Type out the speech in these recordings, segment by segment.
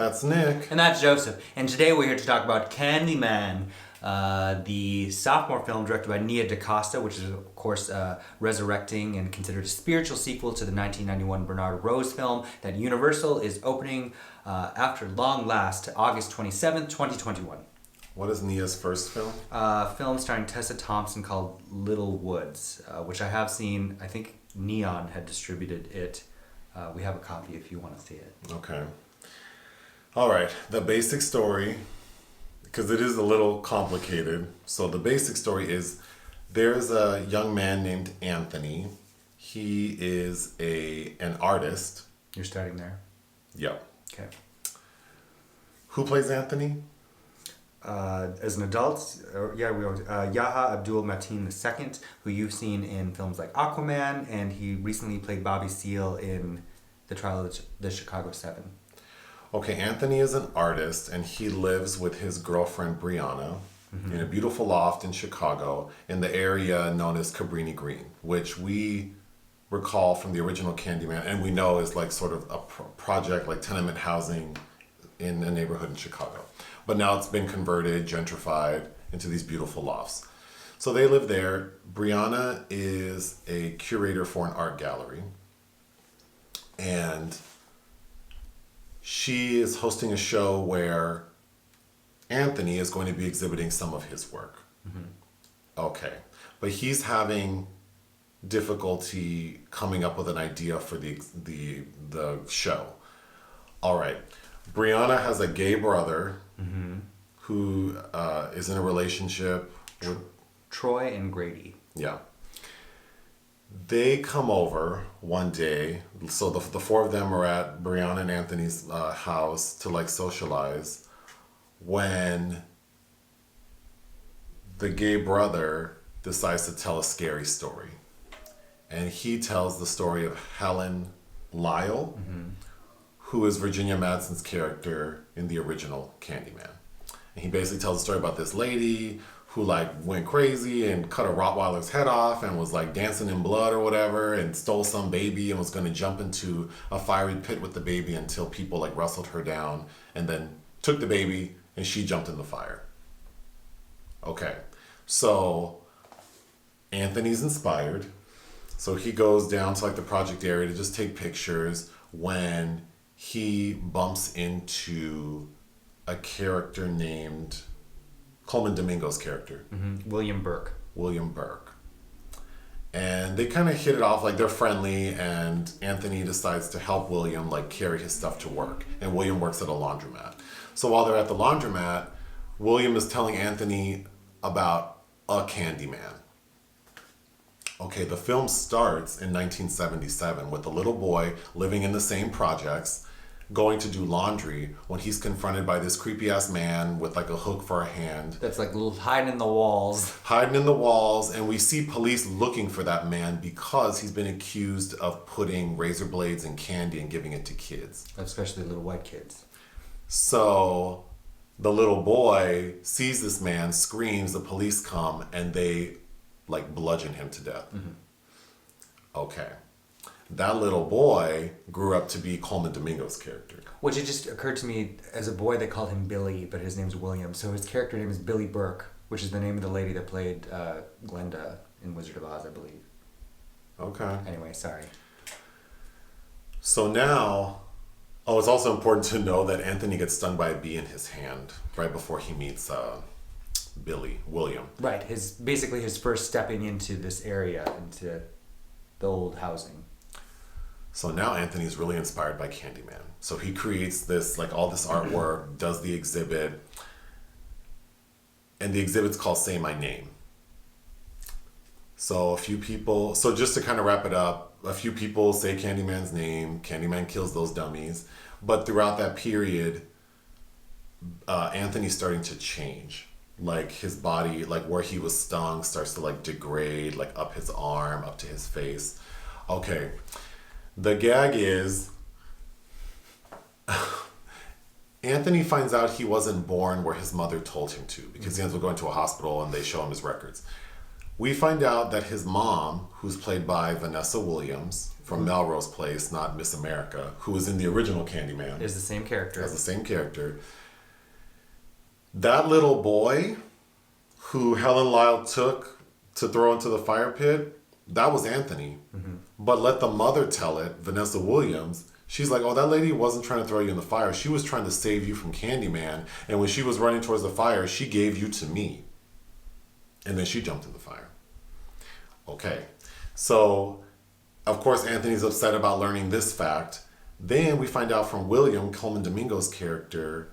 That's Nick. And that's Joseph. And today we're here to talk about Candyman, the sophomore film directed by Nia DaCosta, which is, of course, resurrecting and considered a spiritual sequel to the 1991 Bernard Rose film that Universal is opening after long last, August 27th, 2021. What is Nia's first film? A film starring Tessa Thompson called Little Woods, which I have seen. I think Neon had distributed it. We have a copy if you want to see it. Okay. All right. The basic story, because it is a little complicated. So the basic story is there's a young man named Anthony. He is an artist. You're starting there? Yep. Okay. Who plays Anthony? As an adult, Yahya Abdul-Mateen II, who you've seen in films like Aquaman, and he recently played Bobby Seale in The Trial of the Chicago 7. Okay, Anthony is an artist, and he lives with his girlfriend Brianna in a beautiful loft in Chicago in the area known as Cabrini Green, which we recall from the original Candyman, and we know is like sort of a project like tenement housing in a neighborhood in Chicago. But now it's been converted, gentrified into these beautiful lofts. So they live there. Brianna is a curator for an art gallery. And she is hosting a show where Anthony is going to be exhibiting some of his work. Mm-hmm. Okay. But he's having difficulty coming up with an idea for the show. All right. Brianna has a gay brother who is in a relationship with Troy and Grady. Yeah. They come over one day. So the four of them are at Brianna and Anthony's house to like socialize when the gay brother decides to tell a scary story. And he tells the story of Helen, Lyle, who is Virginia Madsen's character in the original Candyman. And he basically tells a story about this lady who like went crazy and cut a Rottweiler's head off and was like dancing in blood or whatever and stole some baby and was going to jump into a fiery pit with the baby until people like wrestled her down and then took the baby and she jumped in the fire. Okay, so Anthony's inspired. So he goes down to like the project area to just take pictures when he bumps into a character named Colman Domingo's character. William Burke. William Burke. And they kind of hit it off, like they're friendly, and Anthony decides to help William like carry his stuff to work. And William works at a laundromat. So while they're at the laundromat, William is telling Anthony about a Candyman. Okay, the film starts in 1977 with a little boy living in the same projects, going to do laundry when he's confronted by this creepy ass man with like a hook for a hand. That's like hiding in the walls. Hiding in the walls, and we see police looking for that man because he's been accused of putting razor blades in candy and giving it to kids. Especially little white kids. So the little boy sees this man, screams, the police come, and they like bludgeon him to death. Okay. That little boy grew up to be Colman Domingo's character. Which it just occurred to me, as a boy they called him Billy, but his name's William. So his character name is Billy Burke, which is the name of the lady that played Glenda in Wizard of Oz, I believe. Okay. Anyway, sorry. So now, it's also important to know that Anthony gets stung by a bee in his hand right before he meets William. Right, basically his first stepping into this area, into the old housing. So now Anthony's really inspired by Candyman. So he creates this, like all this artwork, does the exhibit, and the exhibit's called Say My Name. So just to kind of wrap it up, a few people say Candyman's name, Candyman kills those dummies, but throughout that period, Anthony's starting to change. Like his body, like where he was stung starts to like degrade, like up his arm, up to his face. Okay. The gag is Anthony finds out he wasn't born where his mother told him to because he ends up going to a hospital and they show him his records. We find out that his mom, who's played by Vanessa Williams from Melrose Place, not Miss America, who was in the original Candyman. Is the same character. As the same character. That little boy who Helen Lyle took to throw into the fire pit, that was Anthony. Mm-hmm. But let the mother tell it, Vanessa Williams. She's like, oh, that lady wasn't trying to throw you in the fire. She was trying to save you from Candyman. And when she was running towards the fire, she gave you to me. And then she jumped in the fire. Okay. So, of course, Anthony's upset about learning this fact. Then we find out from William, Colman Domingo's character,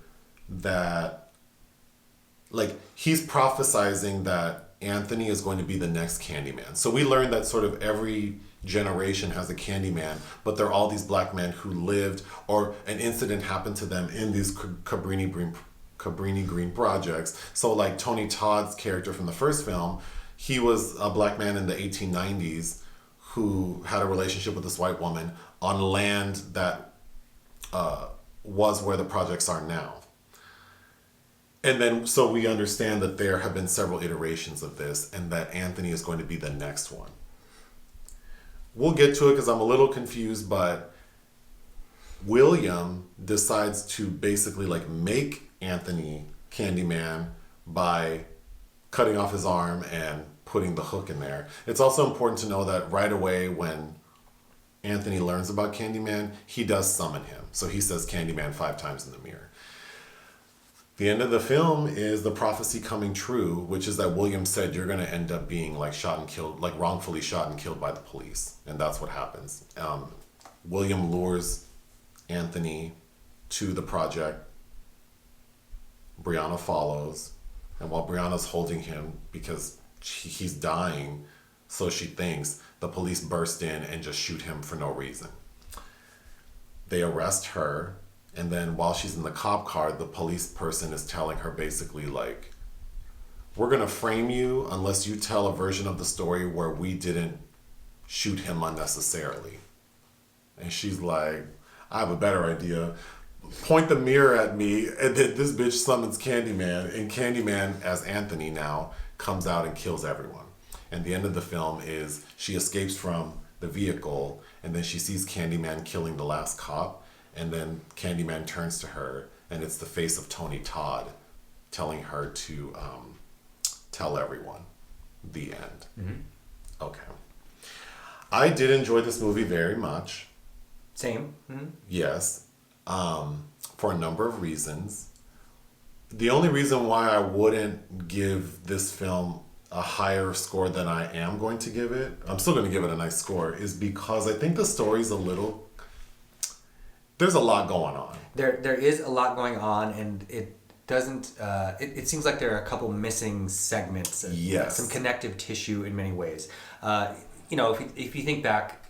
that, like, he's prophesizing that Anthony is going to be the next Candyman. So we learned that sort of every generation has a Candyman, but there are all these black men who lived, or an incident happened to them in these Cabrini Green projects. So like Tony Todd's character from the first film, he was a black man in the 1890s who had a relationship with this white woman on land that was where the projects are now. And then, so we understand that there have been several iterations of this and that Anthony is going to be the next one. We'll get to it because I'm a little confused, but William decides to basically like make Anthony Candyman by cutting off his arm and putting the hook in there. It's also important to know that right away when Anthony learns about Candyman, he does summon him. So he says Candyman 5 times in the mirror. The end of the film is the prophecy coming true, which is that William said you're going to end up being like shot and killed, like wrongfully shot and killed by the police. And that's what happens. William lures Anthony to the project. Brianna follows. And while Brianna's holding him because he's dying, so she thinks, the police burst in and just shoot him for no reason. They arrest her. And then while she's in the cop car, the police person is telling her basically like, we're going to frame you unless you tell a version of the story where we didn't shoot him unnecessarily. And she's like, I have a better idea. Point the mirror at me, and then this bitch summons Candyman, and Candyman, as Anthony now, comes out and kills everyone. And the end of the film is she escapes from the vehicle, and then she sees Candyman killing the last cop. And then Candyman turns to her, and it's the face of Tony Todd telling her to tell everyone. The end. Mm-hmm. Okay. I did enjoy this movie very much. Same. Mm-hmm. Yes. For a number of reasons. The only reason why I wouldn't give this film a higher score than I am going to give it, I'm still going to give it a nice score, is because I think the story's a little... There's a lot going on. There is a lot going on, and it doesn't. It seems like there are a couple missing segments. Yes. Some connective tissue in many ways. If you think back,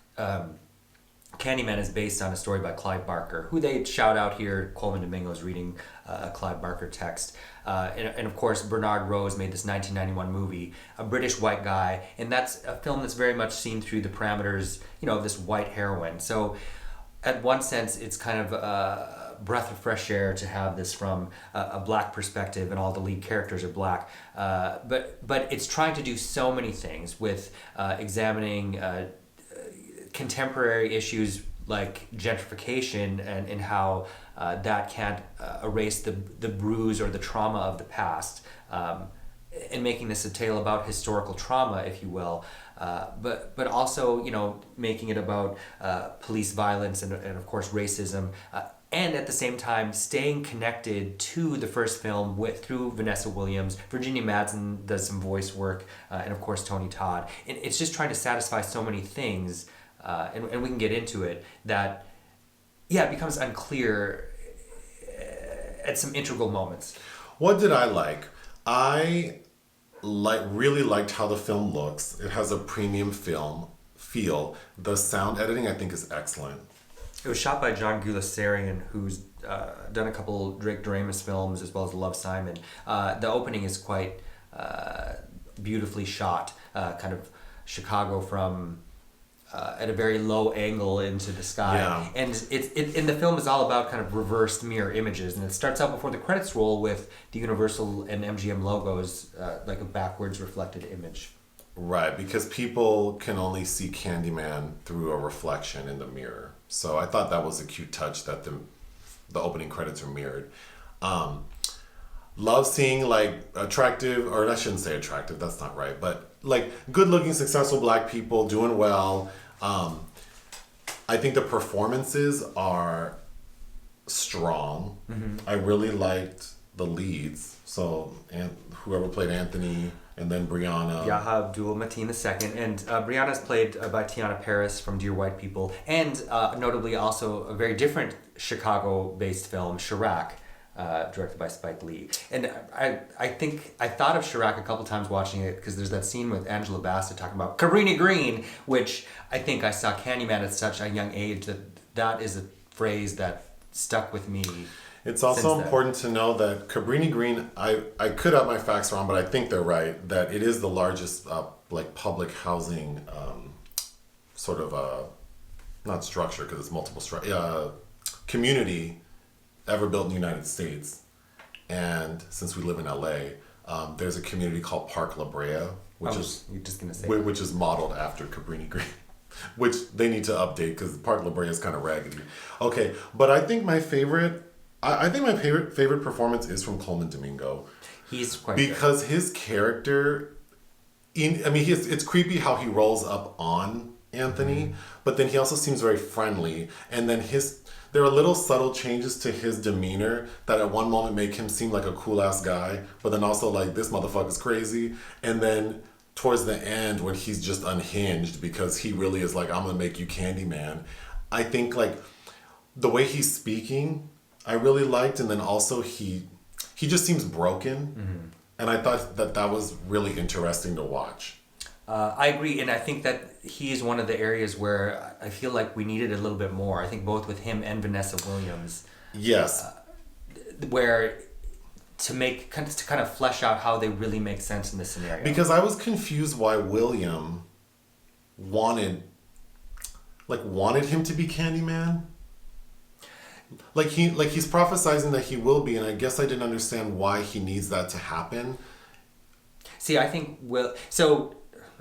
Candyman is based on a story by Clive Barker, who they shout out here. Colman Domingo is reading a Clive Barker text, and of course Bernard Rose made this 1991 movie, a British white guy, and that's a film that's very much seen through the parameters, of this white heroine. So. At one sense, it's kind of a breath of fresh air to have this from a black perspective, and all the lead characters are black. But it's trying to do so many things with examining contemporary issues like gentrification and how that can't erase the bruise or the trauma of the past, and making this a tale about historical trauma, if you will. But also, making it about police violence and of course racism, and at the same time staying connected to the first film through Vanessa Williams. Virginia Madsen does some voice work, and of course Tony Todd. And it's just trying to satisfy so many things, and we can get into it, that it becomes unclear at some integral moments. What did I like? I really liked how the film looks. It has a premium film feel. The sound editing, I think, is excellent. It was shot by John Gulassarian, who's done a couple Drake Doremus films as well as Love, Simon. The opening is quite beautifully shot, kind of Chicago from at a very low angle into the sky. Yeah. And the film is all about kind of reversed mirror images, and it starts out before the credits roll with the Universal and MGM logos, like a backwards reflected image. Right, because people can only see Candyman through a reflection in the mirror. So I thought that was a cute touch that the opening credits are mirrored. Love seeing like attractive, or I shouldn't say attractive, that's not right, but like good looking, successful black people doing well. I think the performances are strong. I really liked the leads. So, and whoever played Anthony, and then Brianna. Yahya Abdul-Mateen II. And Brianna is played by Teyonah Parris from Dear White People. And notably also a very different Chicago-based film, Chirac, directed by Spike Lee. And I think I thought of Chirac a couple times watching it because there's that scene with Angela Bassett talking about Cabrini Green, which I think I saw Candyman at such a young age that is a phrase that stuck with me. It's also important to know that Cabrini Green, I could have my facts wrong, but I think they're right, that it is the largest like public housing sort of not structure because it's multiple community ever built in the United States. And since we live in LA, there's a community called Park La Brea, which is modeled after Cabrini Green. Which they need to update because Park La Brea is kind of raggedy. Okay, but I think my favorite performance is from Colman Domingo. He's quite because good. His character, it's creepy how he rolls up on Anthony, but then he also seems very friendly. And then there are little subtle changes to his demeanor that at one moment make him seem like a cool ass guy, but then also like this motherfucker's crazy. And then towards the end when he's just unhinged because he really is like, I'm gonna make you Candyman. I think like the way he's speaking, I really liked, and then also he just seems broken, and I thought that was really interesting to watch. I agree, and I think that he is one of the areas where I feel like we needed a little bit more. I think both with him and Vanessa Williams. Yes. Where to kind of flesh out how they really make sense in this scenario. Because I was confused why William wanted him to be Candyman. Like he's prophesizing that he will be, and I guess I didn't understand why he needs that to happen. See, I think so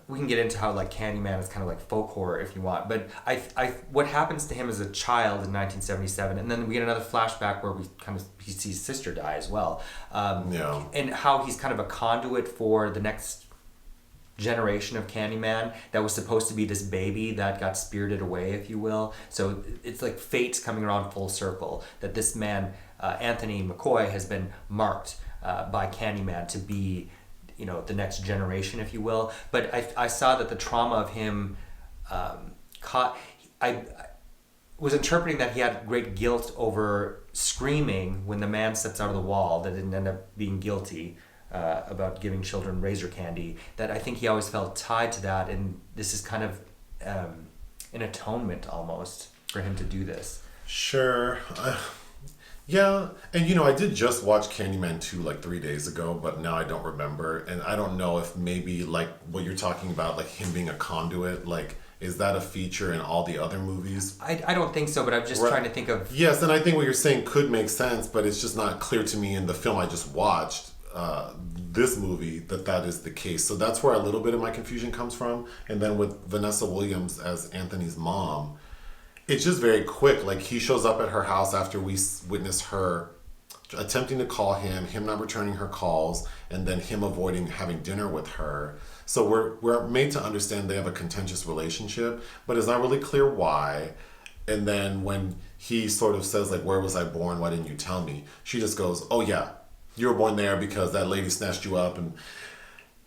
we can get into how like Candyman is kind of like folk horror if you want, but I what happens to him as a child in 1977, and then we get another flashback where he sees his sister die as well, and how he's kind of a conduit for the next generation of Candyman that was supposed to be this baby that got spirited away, if you will. So it's like fate's coming around full circle, that this man, Anthony McCoy, has been marked by Candyman to be, the next generation, if you will. But I saw that the trauma of him I was interpreting that he had great guilt over screaming when the man steps out of the wall that didn't end up being guilty about giving children razor candy, that I think he always felt tied to that, and this is kind of an atonement almost for him to do this. Sure. Yeah, and I did just watch Candyman 2 like 3 days ago, but now I don't remember, and I don't know if maybe like what you're talking about, like him being a conduit, like is that a feature in all the other movies? I don't think so, but I'm just trying to think of... Yes, and I think what you're saying could make sense, but it's just not clear to me in the film I just watched, this movie, that is the case. So that's where a little bit of my confusion comes from. And then with Vanessa Williams as Anthony's mom, it's just very quick. Like he shows up at her house after we witness her attempting to call him not returning her calls, and then him avoiding having dinner with her. So we're made to understand they have a contentious relationship, but it's not really clear why. And then when he sort of says like, where was I born? Why didn't you tell me? She just goes, oh yeah, you were born there because that lady snatched you up. And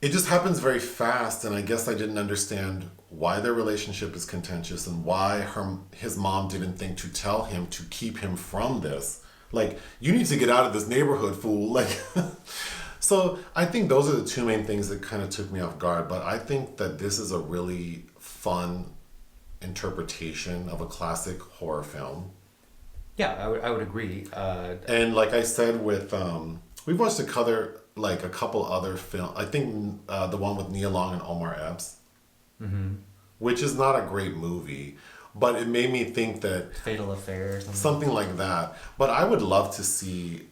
it just happens very fast. And I guess I didn't understand why their relationship is contentious and why his mom didn't think to tell him to keep him from this. Like, you need to get out of this neighborhood, fool. Like, so I think those are the two main things that kind of took me off guard. But I think that this is a really fun interpretation of a classic horror film. Yeah, I would agree. And like I said, with we've watched a couple other films. I think the one with Nia Long and Omar Epps, which is not a great movie, but it made me think that Fatal Affair, or something like that. But I would love to see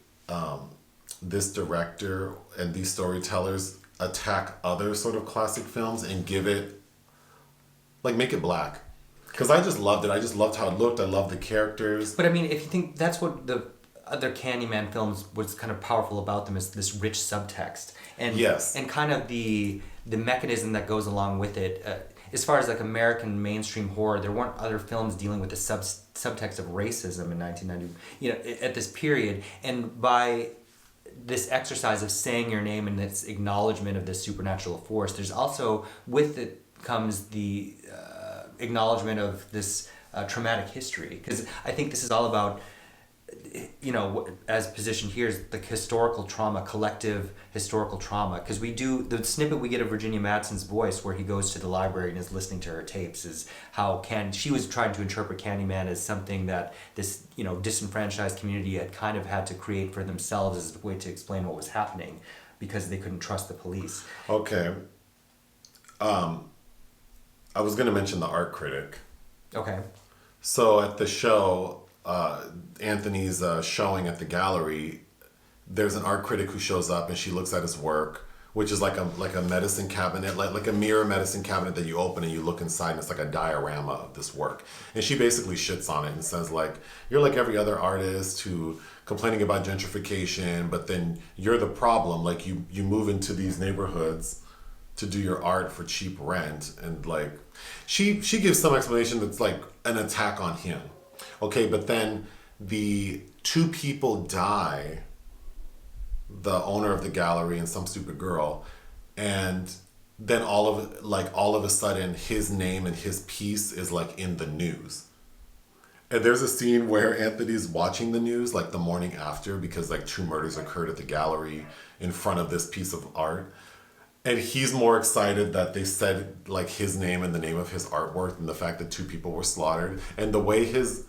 this director and these storytellers attack other sort of classic films and give it, like, make it black. Because I just loved it. I just loved how it looked. I loved the characters. But I mean, if you think that's what the other Candyman films was kind of powerful about them, is this rich subtext. And yes. And kind of the mechanism that goes along with it. As far as like American mainstream horror, there weren't other films dealing with the subtext of racism in 1990, at this period. And by this exercise of saying your name and this acknowledgement of this supernatural force, there's also, with it comes the acknowledgement of this traumatic history. Because I think this is all about, as positioned here, is the historical trauma, collective historical trauma. Because the snippet we get of Virginia Madsen's voice where he goes to the library and is listening to her tapes is how she was trying to interpret Candyman as something that this, disenfranchised community had kind of had to create for themselves as a way to explain what was happening because they couldn't trust the police. Okay. I was going to mention the Art Critic. Okay. So at the show, Anthony's showing at the gallery, there's an art critic who shows up and she looks at his work, which is like a medicine cabinet, like a mirror medicine cabinet that you open and you look inside and it's like a diorama of this work. And she basically shits on it and says, like, you're like every other artist who complaining about gentrification, but then you're the problem. Like, you move into these neighborhoods to do your art for cheap rent. And like, she gives some explanation that's like an attack on him. Okay, but then the two people die, the owner of the gallery and some stupid girl, and then all of a sudden his name and his piece is like in the news. And there's a scene where Anthony's watching the news like the morning after because like 2 murders occurred at the gallery in front of this piece of art. And he's more excited that they said like his name and the name of his artwork than the fact that 2 people were slaughtered. And the way his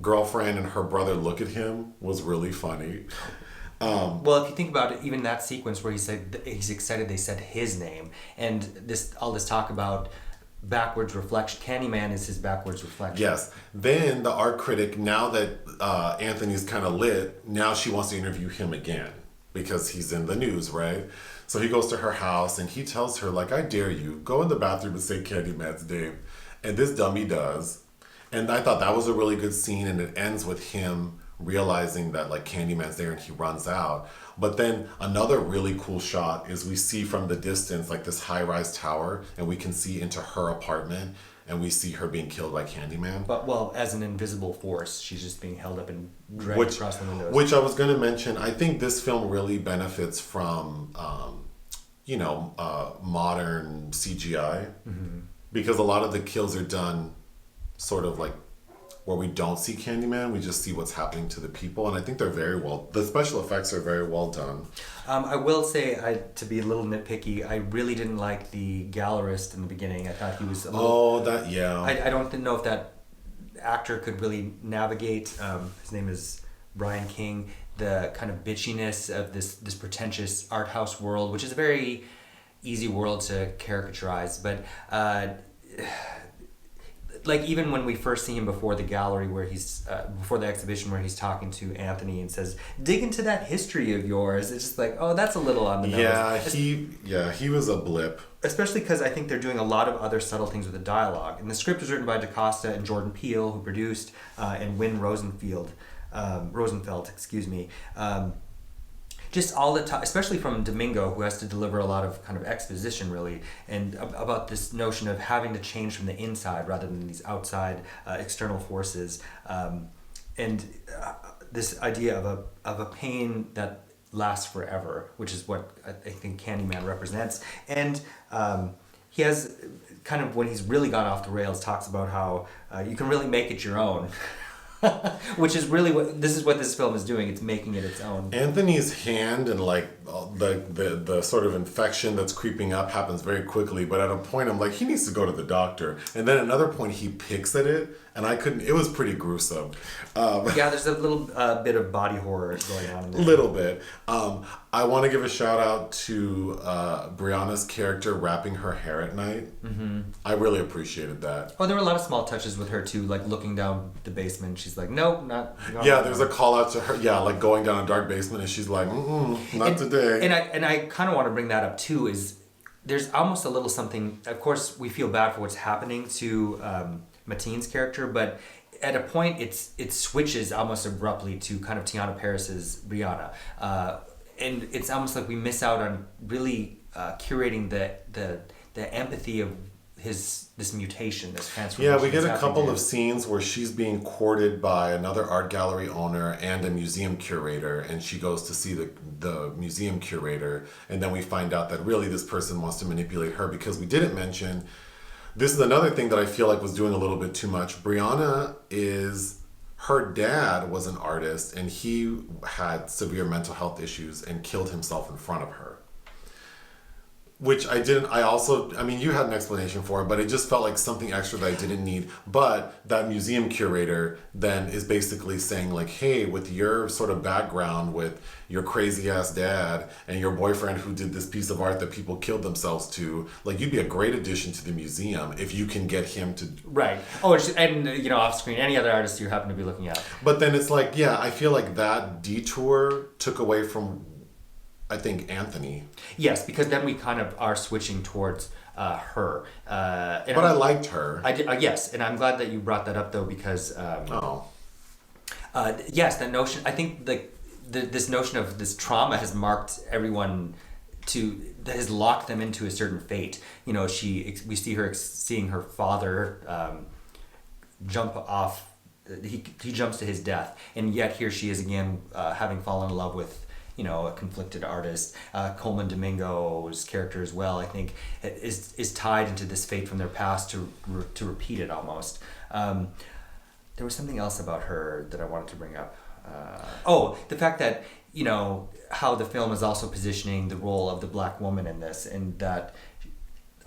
girlfriend and her brother look at him was really funny. Well, if you think about it, even that sequence where he's excited they said his name, and all this talk about backwards reflection. Candyman is his backwards reflection. Yes. Then the art critic, now that Anthony's kind of lit, now she wants to interview him again because he's in the news, right? So he goes to her house and he tells her, like, I dare you, go in the bathroom and say Candyman's name. And this dummy does. And I thought that was a really good scene, and it ends with him realizing that like Candyman's there and he runs out. But then another really cool shot is we see from the distance like this high-rise tower, and we can see into her apartment, and we see her being killed by Candyman. But well, as an invisible force, she's just being held up and dragged across the windows. Which I was going to mention, I think this film really benefits from modern CGI, because a lot of the kills are done sort of like where we don't see Candyman, we just see what's happening to the people, and I think the special effects are very well done. I will say, to be a little nitpicky, I really didn't like the gallerist in the beginning. I thought he was a little... I don't know if that actor could really navigate, his name is Brian King, the kind of bitchiness of this pretentious art house world, which is a very easy world to caricaturize, but... like even when we first see him before the gallery where he's before the exhibition where he's talking to Anthony and says, dig into that history of yours, it's just like, oh, that's a little on the nose. He was a blip, especially because I think they're doing a lot of other subtle things with the dialogue, and the script was written by DaCosta and Jordan Peele, who produced, and Wynn Rosenfeld, just all the time, especially from Domingo, who has to deliver a lot of kind of exposition, really, and about this notion of having to change from the inside rather than these outside external forces, and this idea of a pain that lasts forever, which is what I think Candyman represents. And he has kind of, when he's really gone off the rails, talks about how you can really make it your own. Which is really what this film is doing. It's making it its own. Anthony's hand and like the sort of infection that's creeping up happens very quickly. But at a point, I'm like, he needs to go to the doctor. And then another point, he picks at it, and I couldn't. It was pretty gruesome. Yeah, there's a little bit of body horror going on in there. Little bit. I want to give a shout out to Brianna's character wrapping her hair at night. Mm-hmm. I really appreciated that. Oh, there were a lot of small touches with her too, like looking down the basement. She's like, nope, not. Yeah, there's a call out to her. Yeah, like going down a dark basement, and she's like, not today. And I kind of want to bring that up too. Is there's almost a little something. Of course, we feel bad for what's happening to Mateen's character, but at a point, it switches almost abruptly to kind of Teyonah Parris's Brianna. And it's almost like we miss out on really curating the empathy of this mutation, this transformation. Yeah, we get a couple of scenes where she's being courted by another art gallery owner and a museum curator, and she goes to see the museum curator, and then we find out that really this person wants to manipulate her, because we didn't mention, this is another thing that I feel like was doing a little bit too much. Brianna her dad was an artist, and he had severe mental health issues and killed himself in front of her. Which I didn't, you had an explanation for it, but it just felt like something extra that I didn't need. But that museum curator then is basically saying like, hey, with your sort of background with your crazy ass dad and your boyfriend who did this piece of art that people killed themselves to, like, you'd be a great addition to the museum if you can get him to... Right. Oh, and off screen, any other artist you happen to be looking at. But then it's like, yeah, I feel like that detour took away from, I think, Anthony. Yes, because then we kind of are switching towards her. But I liked her. Yes, and I'm glad that you brought that up, though, because... yes, that notion... I think this notion of this trauma has marked everyone that has locked them into a certain fate. We see her seeing her father jump off... He jumps to his death, and yet here she is again, having fallen in love with a conflicted artist. Colman Domingo's character as well, I think, is tied into this fate from their past to repeat it almost. There was something else about her that I wanted to bring up. The fact that, how the film is also positioning the role of the black woman in this, and that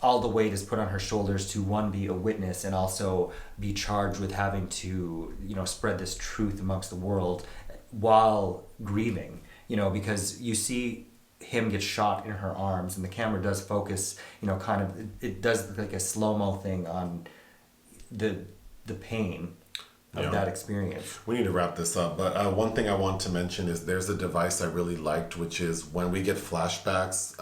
all the weight is put on her shoulders to, one, be a witness, and also be charged with having to, spread this truth amongst the world while grieving. Because you see him get shot in her arms, and the camera does focus, it does like a slow-mo thing on the pain of that experience. We need to wrap this up, but one thing I want to mention is there's a device I really liked, which is when we get flashbacks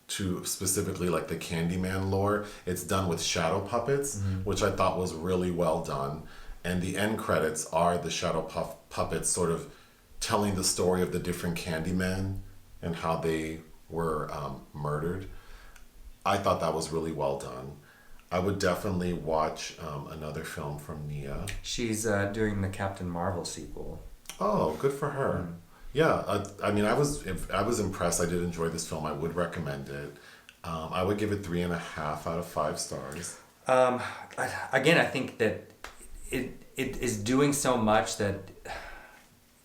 to specifically like the Candyman lore, it's done with shadow puppets, which I thought was really well done. And the end credits are the shadow puppets sort of telling the story of the different Candymen and how they were murdered. I thought that was really well done. I would definitely watch another film from Nia. She's doing the Captain Marvel sequel. Oh, good for her. Yeah, I was impressed. I did enjoy this film. I would recommend it. I would give it 3.5 out of 5 stars. Again, I think that it is doing so much that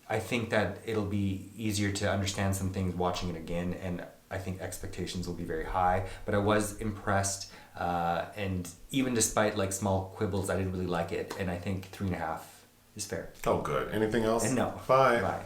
I think that it'll be easier to understand some things watching it again, and I think expectations will be very high. But I was impressed, and even despite like small quibbles, I did really like it, and I think 3.5 is fair. Oh, good. Anything else? And no. Bye. Bye.